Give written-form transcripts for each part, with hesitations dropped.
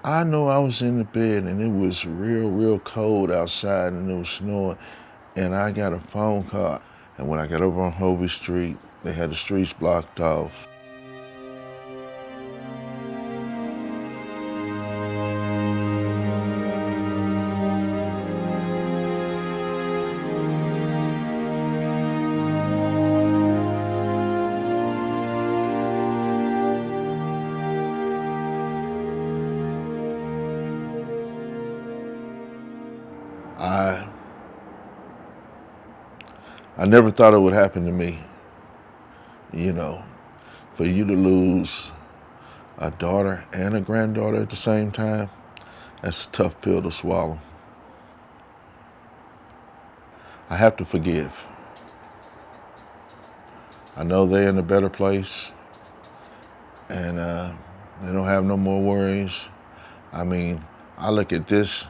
I know I was in the bed and it was real cold outside and it was snowing, and I got a phone call. And when I got over on Hovey Street, they had the streets blocked off. I I never thought it would happen to me, you know, for you to lose a daughter and a granddaughter at the same time. That's a tough pill to swallow. I have to forgive. I know they're in a better place, and they don't have no more worries. I mean, I look at this,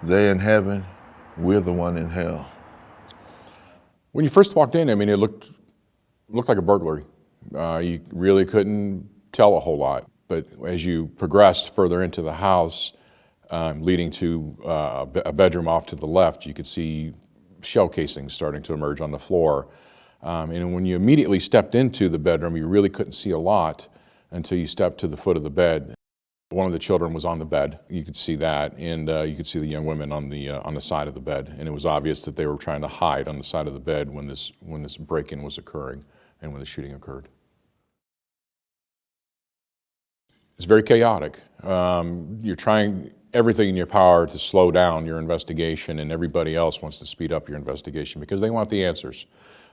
they're in heaven, we're the one in hell. When you first walked in, I mean, it looked like a burglary. You really couldn't tell a whole lot. But as you progressed further into the house, leading to a bedroom off to the left, you could see shell casings starting to emerge on the floor. And when you immediately stepped into the bedroom, you really couldn't see a lot until you stepped to the foot of the bed. One of the children was on the bed. You could see that, and you could see the young women on the side of the bed. And it was obvious that they were trying to hide on the side of the bed when this break-in was occurring and when the shooting occurred. It's very chaotic. You're trying everything in your power to slow down your investigation, and everybody else wants to speed up your investigation because they want the answers.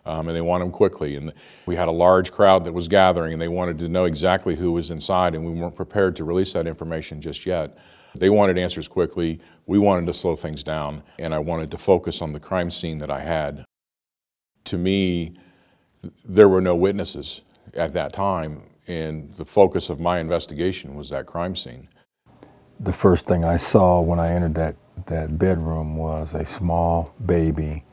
And they want them quickly. And we had a large crowd that was gathering, and they wanted to know exactly who was inside, and we weren't prepared to release that information just yet. They wanted answers quickly. We wanted to slow things down, and I wanted to focus on the crime scene that I had. To me, there were no witnesses at that time, and the focus of my investigation was that crime scene. The first thing I saw when I entered that bedroom was a small baby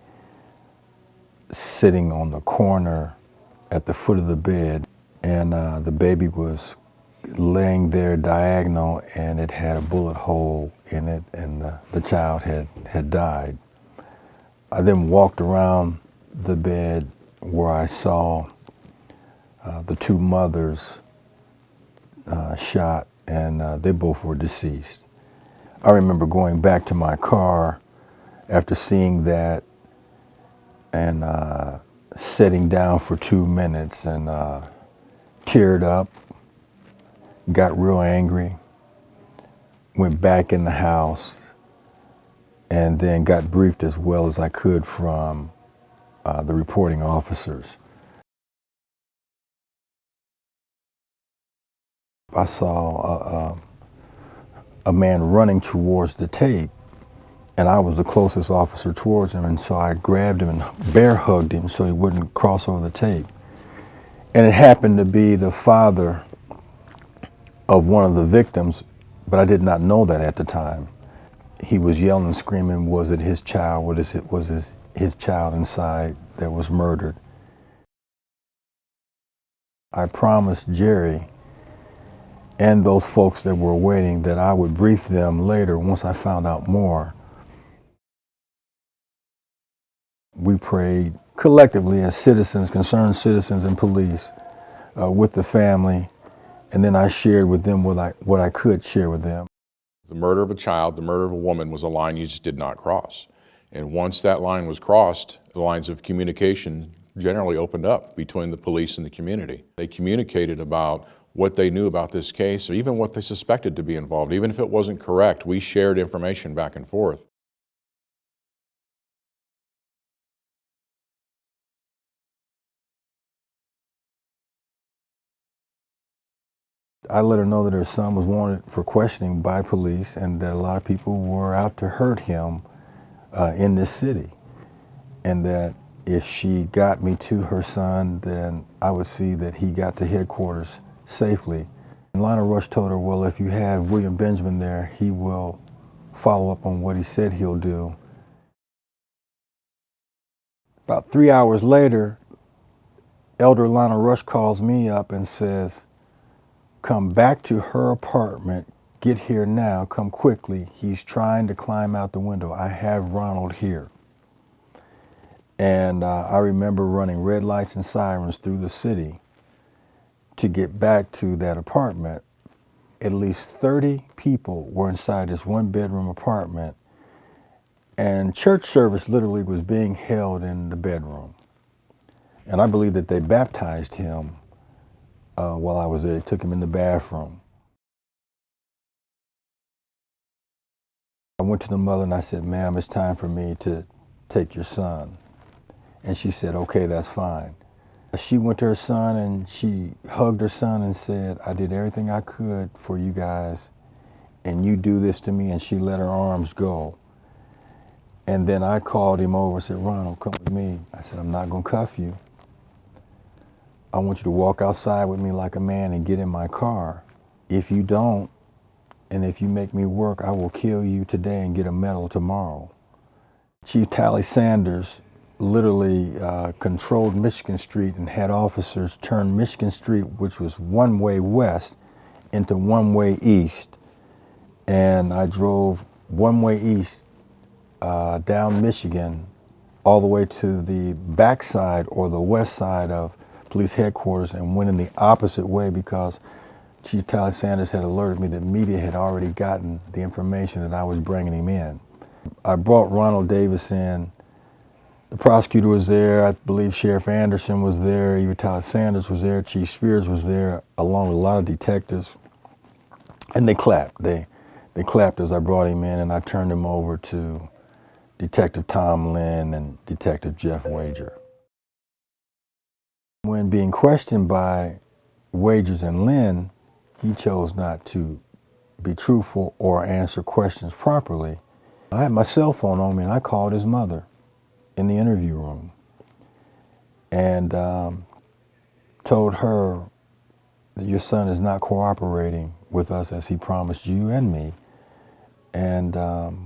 sitting on the corner at the foot of the bed, and the baby was laying there diagonal, and it had a bullet hole in it, and the child had died. I then walked around the bed where I saw the two mothers shot, and they both were deceased. I remember going back to my car after seeing that and sitting down for 2 minutes and teared up, got real angry, went back in the house, and then got briefed as well as I could from the reporting officers. I saw a man running towards the tape, and I was the closest officer towards him, and so I grabbed him and bear hugged him so he wouldn't cross over the tape. And it happened to be the father of one of the victims, but I did not know that at the time. He was yelling and screaming, was it his child? Was his child inside that was murdered? I promised Jerry and those folks that were waiting that I would brief them later once I found out more. We prayed collectively as citizens, concerned citizens and police, with the family, and then I shared with them what I could share with them. The murder of a child, the murder of a woman was a line you just did not cross. And once that line was crossed, the lines of communication generally opened up between the police and the community. They communicated about what they knew about this case, or even what they suspected to be involved. Even if it wasn't correct, we shared information back and forth. I let her know that her son was wanted for questioning by police and that a lot of people were out to hurt him in this city. And that if she got me to her son, then I would see that he got to headquarters safely. And Lionel Rush told her, well, if you have William Benjamin there, he will follow up on what he said he'll do. About 3 hours later, Elder Lionel Rush calls me up and says, come back to her apartment, get here now, come quickly. He's trying to climb out the window. I have Ronald here. And I remember running red lights and sirens through the city to get back to that apartment. At least 30 people were inside this one-bedroom apartment, and church service literally was being held in the bedroom. And I believe that they baptized him while I was there. They took him in the bathroom. I went to the mother and I said, "Ma'am, it's time for me to take your son." And she said, "Okay, that's fine." She went to her son and she hugged her son and said, "I did everything I could for you guys, and you do this to me." And she let her arms go. And then I called him over and said, "Ronald, come with me." I said, "I'm not gonna cuff you. I want you to walk outside with me like a man and get in my car. If you don't, and if you make me work, I will kill you today and get a medal tomorrow." Chief Tally Sanders literally controlled Michigan Street and had officers turn Michigan Street, which was one-way west, into one-way east. And I drove one-way east down Michigan all the way to the backside or the west side of police headquarters and went in the opposite way because Chief Tally Sanders had alerted me that media had already gotten the information that I was bringing him in. I brought Ronald Davis in. The prosecutor was there. I believe Sheriff Anderson was there. Even Tally Sanders was there. Chief Spears was there, along with a lot of detectives. And they clapped. They clapped as I brought him in, and I turned him over to Detective Tom Lynn and Detective Jeff Wager. When being questioned by Wagers and Lynn, he chose not to be truthful or answer questions properly. I had my cell phone on me and I called his mother in the interview room and told her that your son is not cooperating with us as he promised you and me, and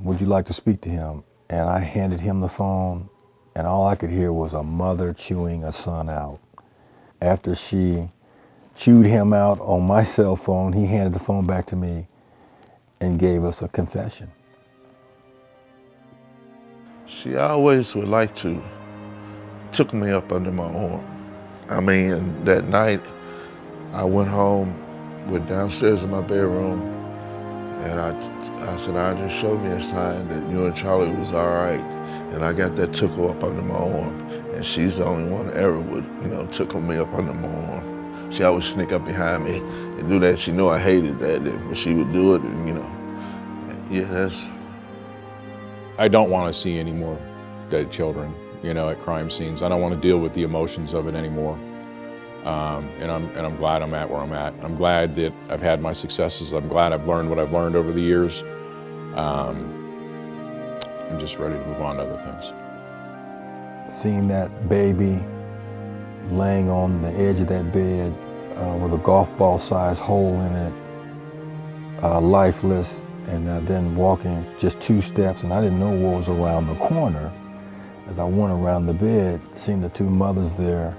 would you like to speak to him? And I handed him the phone, and all I could hear was a mother chewing a son out. After she chewed him out on my cell phone, he handed the phone back to me and gave us a confession. She always would like to took me up under my arm. I mean, that night I went home, went downstairs in my bedroom, and I said, "I just showed me a sign that you and Charlie was all right." And I got that took her up under my arm. And she's the only one that ever would, took me up under my arm. She always sneak up behind me and do that. She knew I hated that, but she would do it, and yeah, that's. I don't want to see any more dead children, at crime scenes. I don't want to deal with the emotions of it anymore. And I'm glad I'm at where I'm at. I'm glad that I've had my successes. I'm glad I've learned what I've learned over the years. I'm just ready to move on to other things. Seeing that baby laying on the edge of that bed with a golf ball size hole in it, lifeless, and then walking just 2 steps, and I didn't know what was around the corner. As I went around the bed, seeing the 2 mothers there,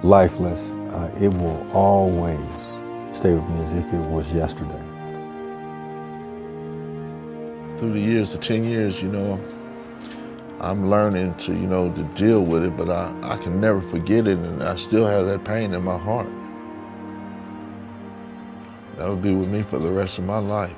lifeless, it will always stay with me as if it was yesterday. Through the years, the 10 years, I'm learning to, to deal with it, but I can never forget it, and I still have that pain in my heart. That would be with me for the rest of my life.